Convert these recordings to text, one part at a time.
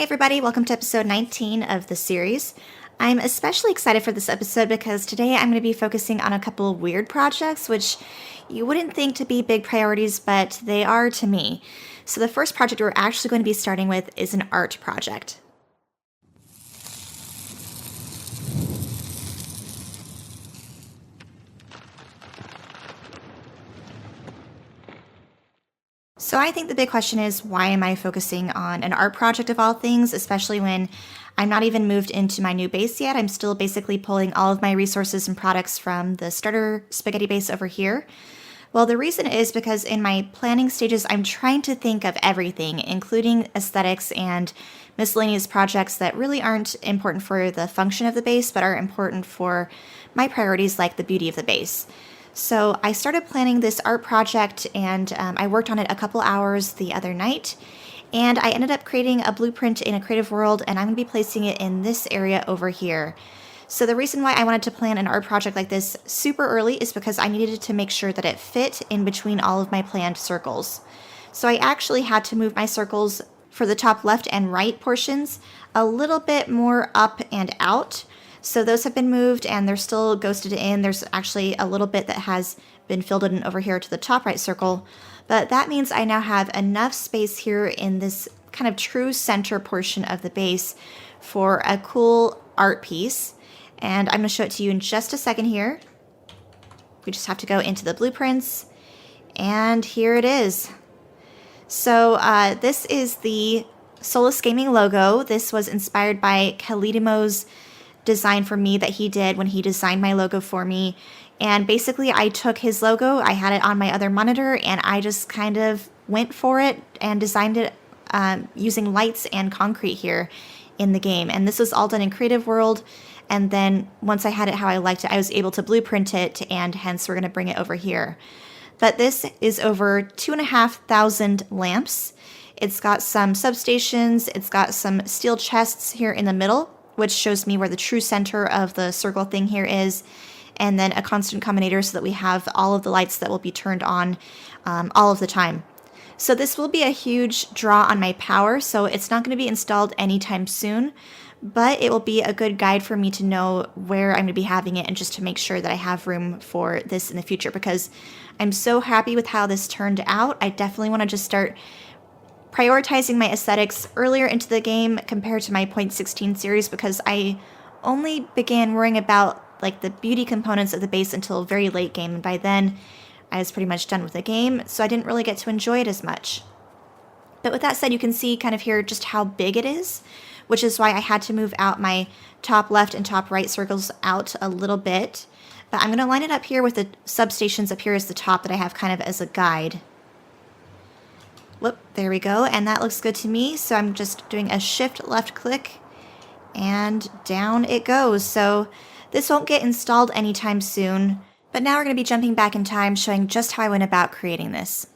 Hey everybody, welcome to episode 19 of the series. I'm especially excited for this episode because today I'm going to be focusing on a couple of weird projects which you wouldn't think to be big priorities, but they are to me. So the first project we're actually going to be starting with is an art project. So I think the big question is, why am I focusing on an art project of all things, especially when I'm not even moved into my new base yet. I'm still basically pulling all of my resources and products from the starter spaghetti base over here. Well, the reason is because in my planning stages, I'm trying to think of everything, including aesthetics and miscellaneous projects that really aren't important for the function of the base, but are important for my priorities like the beauty of the base. So I started planning this art project and I worked on it a couple hours the other night, and I ended up creating a blueprint in a creative world, and I'm going to be placing it in this area over here. So the reason why I wanted to plan an art project like this super early is because I needed to make sure that it fit in between all of my planned circles. So I actually had to move my circles for the top left and right portions a little bit more up and out. So those have been moved and they're still ghosted in. There's actually a little bit that has been filled in over here to the top right circle. But that means I now have enough space here in this kind of true center portion of the base for a cool art piece. And I'm going to show it to you in just a second here. We just have to go into the blueprints. And here it is. So this is the Soelless Gaming logo. This was inspired by Khalidimo's design for me that he did when he designed my logo for me. And basically I took his logo, I had it on my other monitor, and I just kind of went for it and designed it using lights and concrete here in the game. And this was all done in Creative World. And then once I had it how I liked it, I was able to blueprint it, and hence we're going to bring it over here. But this is over 2,500 lamps. It's got some substations, it's got some steel chests here in the middle, which shows me where the true center of the circle thing here is, and then a constant combinator so that we have all of the lights that will be turned on all of the time. So this will be a huge draw on my power, so it's not going to be installed anytime soon, but it will be a good guide for me to know where I'm going to be having it and just to make sure that I have room for this in the future, because I'm so happy with how this turned out. I definitely want to just start prioritizing my aesthetics earlier into the game compared to my 0.16 series, because I only began worrying about like the beauty components of the base until very late game, and by then I was pretty much done with the game, so I didn't really get to enjoy it as much. But with that said, you can see kind of here just how big it is, which is why I had to move out my top left and top right circles out a little bit. But I'm going to line it up here with the substations up here as the top that I have kind of as a guide. Whoop, there we go, and that looks good to me. So I'm just doing a shift left click and down it goes. So this won't get installed anytime soon, but now we're going to be jumping back in time, showing just how I went about creating this.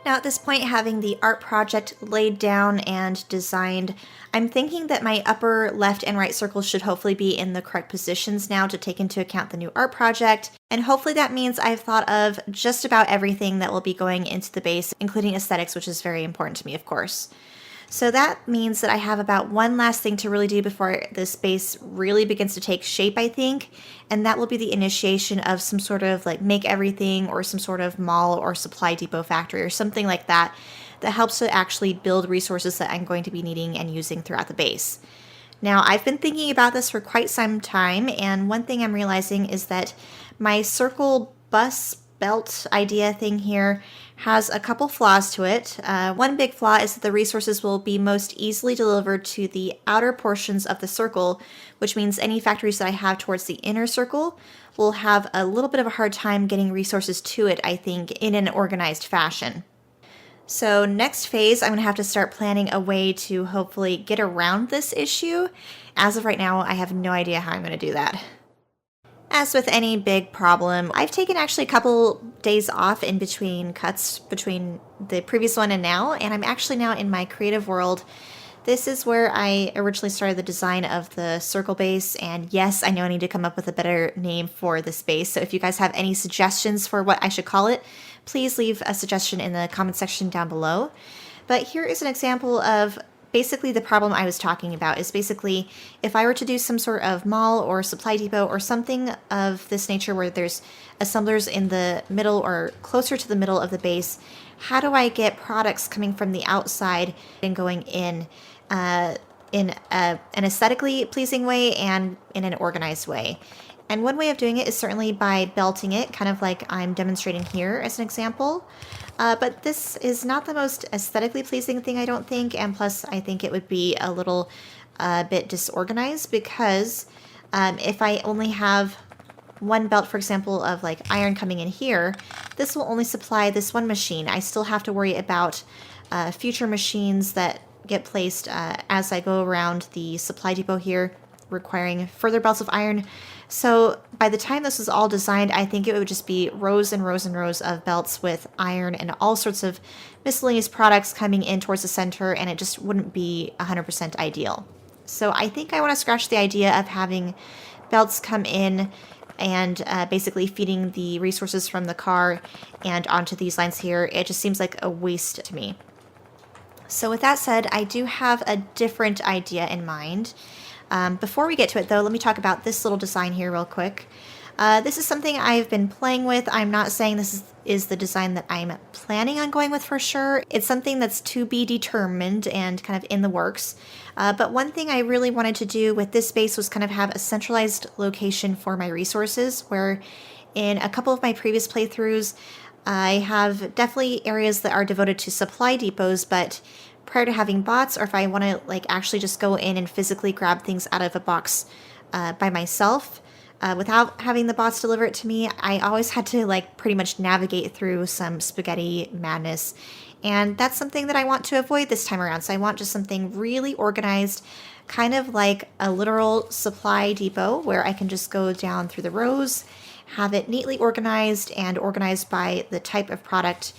Now at this point, having the art project laid down and designed, I'm thinking that my upper left and right circles should hopefully be in the correct positions now to take into account the new art project. And hopefully that means I've thought of just about everything that will be going into the base, including aesthetics, which is very important to me, of course. So that means that I have about one last thing to really do before this base really begins to take shape, I think, and that will be the initiation of some sort of like make everything or some sort of mall or supply depot factory or something like that that helps to actually build resources that I'm going to be needing and using throughout the base. Now, I've been thinking about this for quite some time, and one thing I'm realizing is that my circle bus belt idea thing here has a couple flaws to it. One big flaw is that the resources will be most easily delivered to the outer portions of the circle, which means any factories that I have towards the inner circle will have a little bit of a hard time getting resources to it, I think, in an organized fashion. So next phase, I'm going to have to start planning a way to hopefully get around this issue. As of right now, I have no idea how I'm going to do that. As with any big problem, I've taken actually a couple days off in between cuts between the previous one and now, and I'm actually now in my creative world. This is where I originally started the design of the circle base, and yes, I know I need to come up with a better name for this base, so if you guys have any suggestions for what I should call it, please leave a suggestion in the comment section down below. But here is an example of basically the problem I was talking about is basically if I were to do some sort of mall or supply depot or something of this nature where there's assemblers in the middle or closer to the middle of the base, how do I get products coming from the outside and going in an aesthetically pleasing way and in an organized way? And one way of doing it is certainly by belting it, kind of like I'm demonstrating here as an example. But this is not the most aesthetically pleasing thing, I don't think, and plus I think it would be a little bit disorganized because if I only have one belt, for example, of like iron coming in here, this will only supply this one machine. I still have to worry about future machines that get placed as I go around the supply depot here, requiring further belts of iron. So by the time this is all designed, I think it would just be rows and rows and rows of belts with iron and all sorts of miscellaneous products coming in towards the center, and it just wouldn't be 100% ideal. So I think I want to scratch the idea of having belts come in and basically feeding the resources from the car and onto these lines here. It just seems like a waste to me. So with that said, I do have a different idea in mind. Before we get to it, though, let me talk about this little design here real quick. This is something I've been playing with. I'm not saying this is the design that I'm planning on going with for sure. It's something that's to be determined and kind of in the works. But one thing I really wanted to do with this base was kind of have a centralized location for my resources, where in a couple of my previous playthroughs, I have definitely areas that are devoted to supply depots, but prior to having bots, or if I want to like actually just go in and physically grab things out of a box by myself without having the bots deliver it to me, I always had to like pretty much navigate through some spaghetti madness, and that's something that I want to avoid this time around. So I want just something really organized, kind of like a literal supply depot where I can just go down through the rows, have it neatly organized and organized by the type of product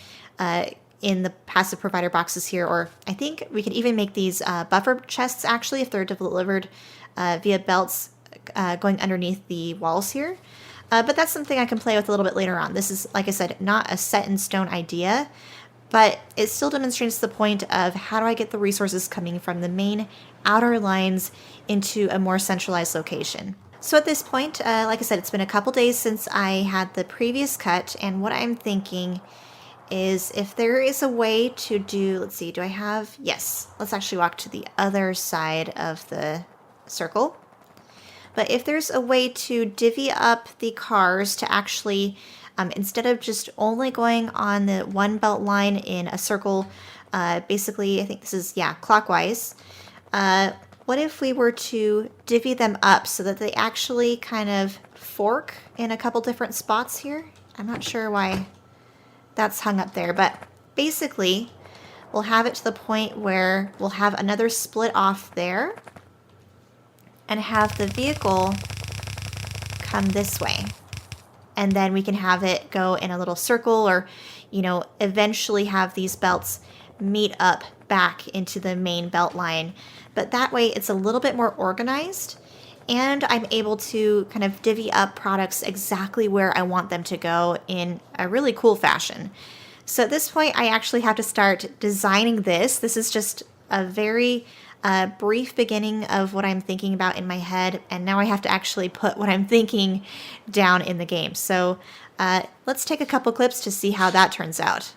in the passive provider boxes here, or I think we could even make these buffer chests actually if they're delivered via belts going underneath the walls here. But that's something I can play with a little bit later on. This is, like I said, not a set in stone idea, but it still demonstrates the point of how do I get the resources coming from the main outer lines into a more centralized location. So at this point, like I said, it's been a couple days since I had the previous cut, and what I'm thinking is if there is a way to do, let's see, do I have, yes, let's actually walk to the other side of the circle. But if there's a way to divvy up the cars to actually, instead of just only going on the one belt line in a circle, basically, I think this is, yeah, clockwise, what if we were to divvy them up so that they actually kind of fork in a couple different spots here? I'm not sure why that's hung up there, but basically we'll have it to the point where we'll have another split off there and have the vehicle come this way, and then we can have it go in a little circle, or eventually have these belts meet up back into the main belt line. But that way it's a little bit more organized, and I'm able to kind of divvy up products exactly where I want them to go in a really cool fashion. So at this point, I actually have to start designing this. This is just a very brief beginning of what I'm thinking about in my head, and now I have to actually put what I'm thinking down in the game. So let's take a couple clips to see how that turns out.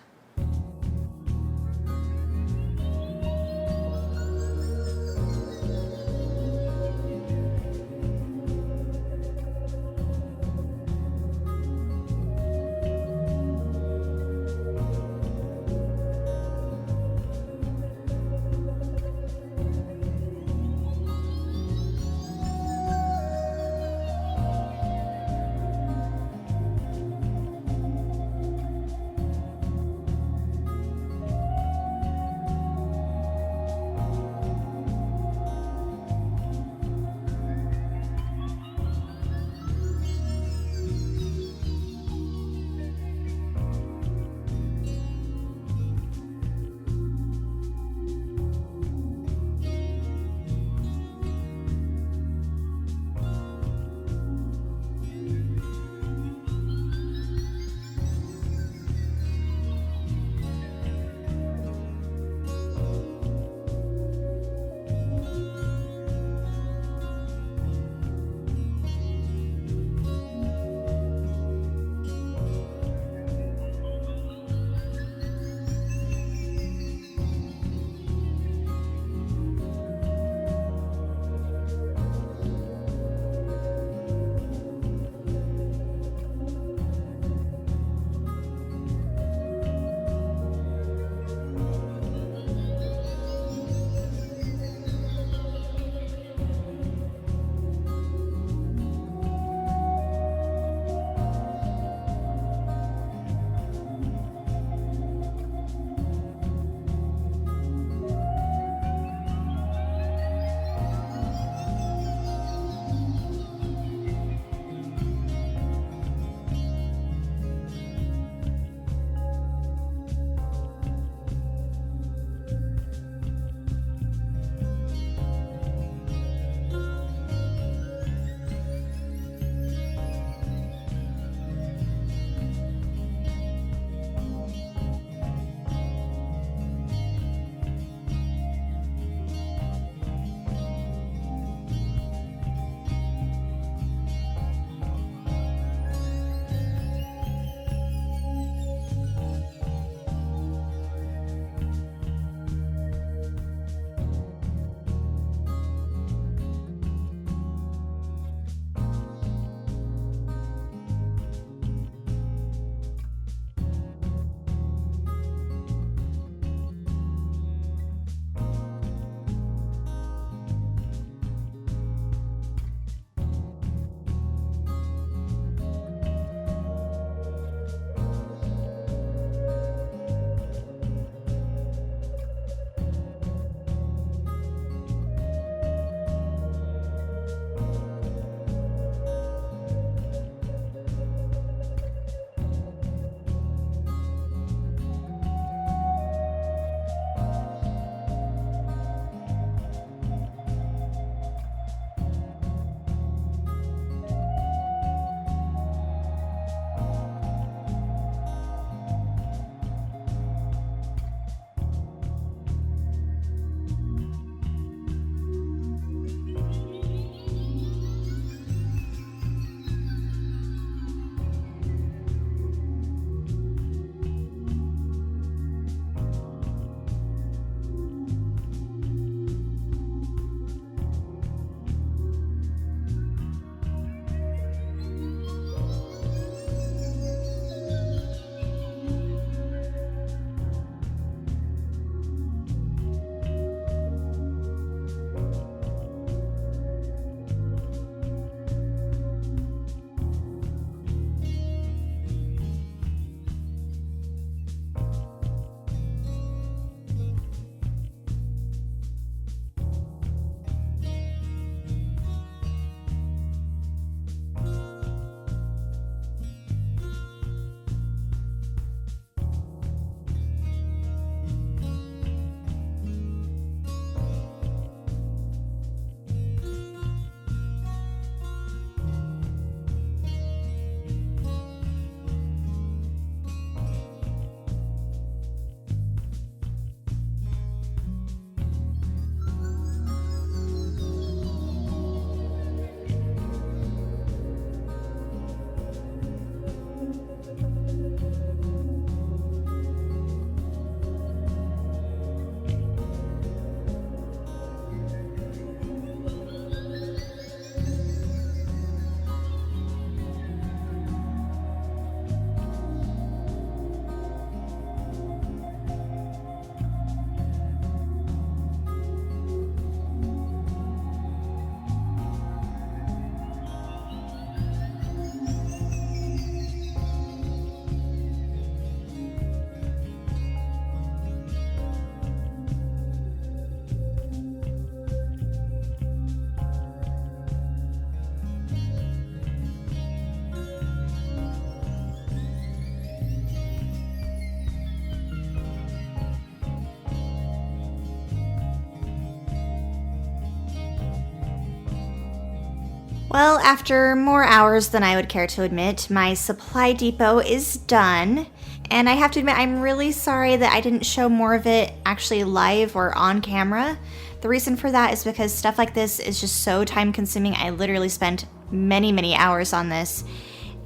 Well, after more hours than I would care to admit, my supply depot is done. And I have to admit, I'm really sorry that I didn't show more of it actually live or on camera. The reason for that is because stuff like this is just so time consuming. I literally spent many, many hours on this.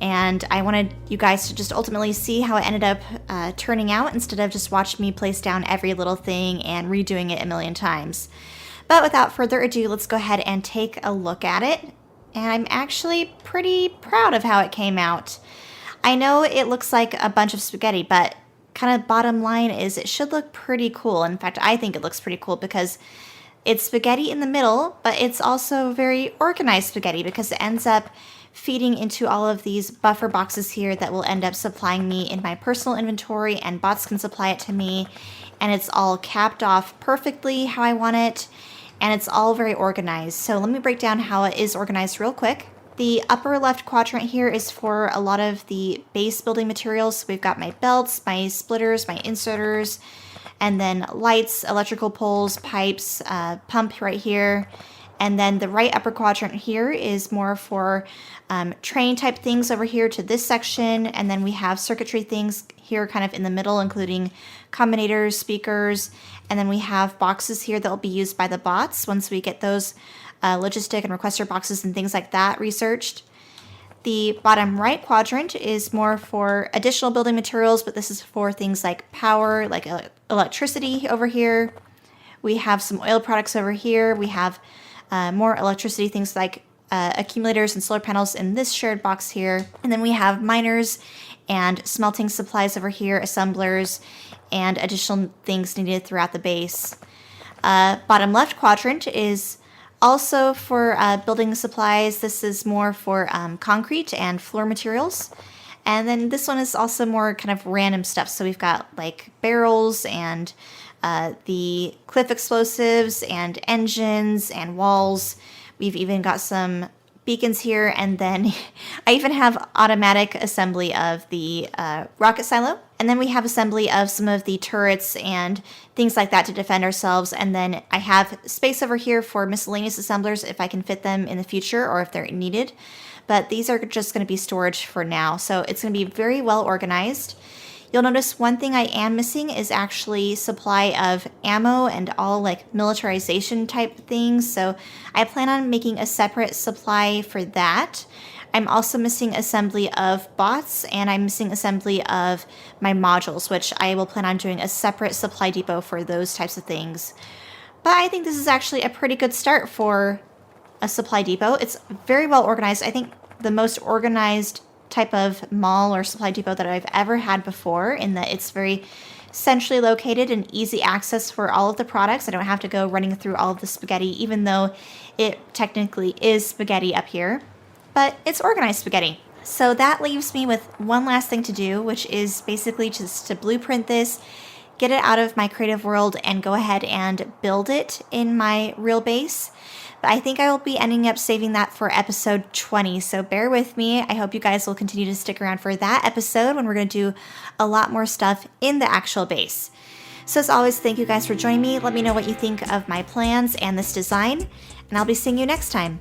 And I wanted you guys to just ultimately see how it ended up turning out instead of just watching me place down every little thing and redoing it a million times. But without further ado, let's go ahead and take a look at it. And I'm actually pretty proud of how it came out. I know it looks like a bunch of spaghetti, but kind of bottom line is it should look pretty cool. In fact, I think it looks pretty cool because it's spaghetti in the middle, but it's also very organized spaghetti because it ends up feeding into all of these buffer boxes here that will end up supplying me in my personal inventory, and bots can supply it to me, and it's all capped off perfectly how I want it, and it's all very organized. So let me break down how it is organized real quick. The upper left quadrant here is for a lot of the base building materials. So we've got my belts, my splitters, my inserters, and then lights, electrical poles, pipes, pump right here. And then the right upper quadrant here is more for train type things over here to this section. And then we have circuitry things here kind of in the middle, including combinators, speakers. And then we have boxes here that will be used by the bots once we get those logistic and requester boxes and things like that researched. The bottom right quadrant is more for additional building materials, but this is for things like power, like electricity over here. We have some oil products over here. We have more electricity, things like accumulators and solar panels in this shared box here. And then we have miners and smelting supplies over here, assemblers, and additional things needed throughout the base. Bottom left quadrant is also for building supplies. This is more for concrete and floor materials. And then this one is also more kind of random stuff. So we've got like barrels and the cliff explosives and engines and walls. We've even got some beacons here, and then I even have automatic assembly of the rocket silo. And then we have assembly of some of the turrets and things like that to defend ourselves. And then I have space over here for miscellaneous assemblers if I can fit them in the future or if they're needed. But these are just going to be storage for now. So it's going to be very well organized. You'll notice one thing I am missing is actually supply of ammo and all like militarization type things. So I plan on making a separate supply for that. I'm also missing assembly of bots, and I'm missing assembly of my modules, which I will plan on doing a separate supply depot for those types of things. But I think this is actually a pretty good start for a supply depot. It's very well organized. I think the most organized type of mall or supply depot that I've ever had before, in that it's very centrally located and easy access for all of the products. I don't have to go running through all of the spaghetti, even though it technically is spaghetti up here. But it's organized spaghetti. So that leaves me with one last thing to do, which is basically just to blueprint this, get it out of my creative world, and go ahead and build it in my real base. But I think I will be ending up saving that for episode 20, so bear with me. I hope you guys will continue to stick around for that episode when we're going to do a lot more stuff in the actual base. So as always, thank you guys for joining me. Let me know what you think of my plans and this design, and I'll be seeing you next time.